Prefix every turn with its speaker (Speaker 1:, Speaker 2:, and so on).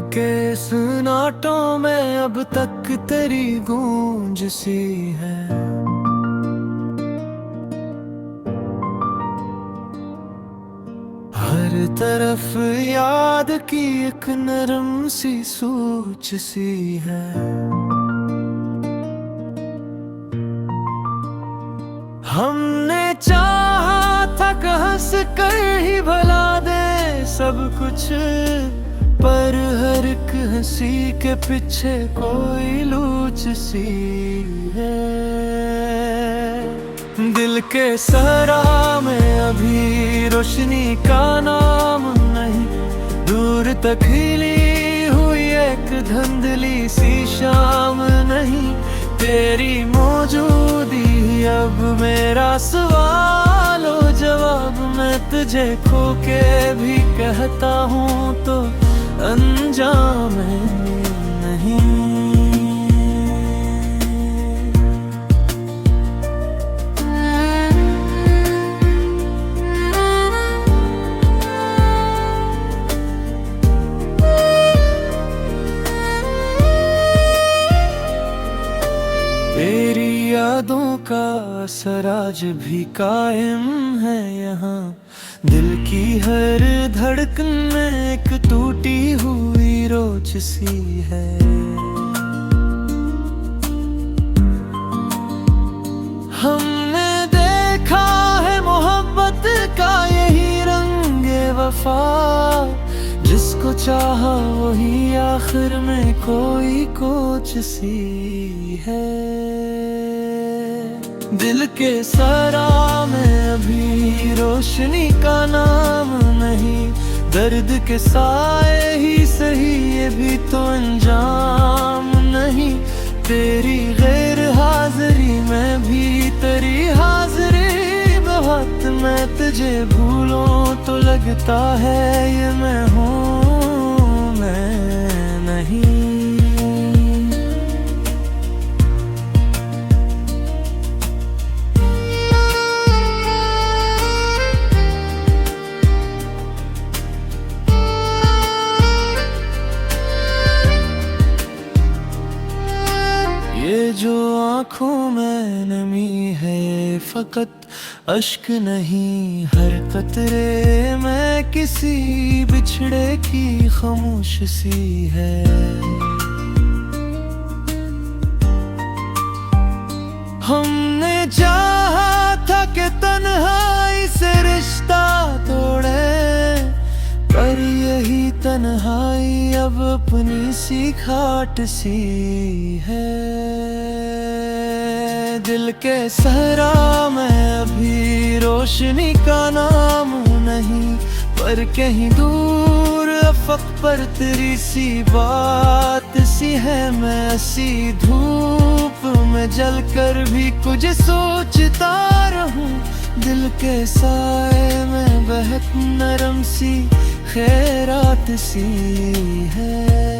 Speaker 1: के सन्नाटों में अब तक तेरी गूंज सी है। हर तरफ याद की एक नरम सी सूच सी है। हमने चाहा था कि हंस कर ही भुला दे सब कुछ, पर हर एक हंसी के पीछे कोई लूच सी है। दिल के सहरा में अभी रोशनी का नाम नहीं, दूर तक खिली हुई एक धुंधली सी शाम नहीं। तेरी मौजूदी अब मेरा सवालो जवाब, मैं तुझे खो के भी कहता हूँ तो अनजान नहीं। तेरी यादों का सराज भी कायम है यहाँ, दिल की हर धड़कन में एक टूटी हुई रोज सी है। हमने देखा है मोहब्बत का यही रंगे वफा, जिसको चाहा वही आखिर में कोई कोच सी है। दिल के सरा में अभी रोशनी का नाम नहीं, दर्द के साए ही सही ये भी तो अंजाम नहीं। तेरी गैर हाजिरी में भी तेरी हाजिरी बहुत, मैं तुझे भूलूं तो लगता है ये मैं हूँ मैं नहीं। ये जो आँखों में नमी है फकत अश्क नहीं, हर कतरे में किसी बिछड़े की खामोश सी है। हमने चाहा था कि तन्हाई से रिश्ता तोड़े, पर यही तन्हाई अब अपनी सी खाट सी है। दिल के सहरा में अभी रोशनी का नाम नहीं, पर कहीं दूर अफक पर तेरी सी बात सी है। मैं सी धूप में जल कर भी कुछ सोचता रहूं, दिल के साए में बहत नरम सी खैरात सी है।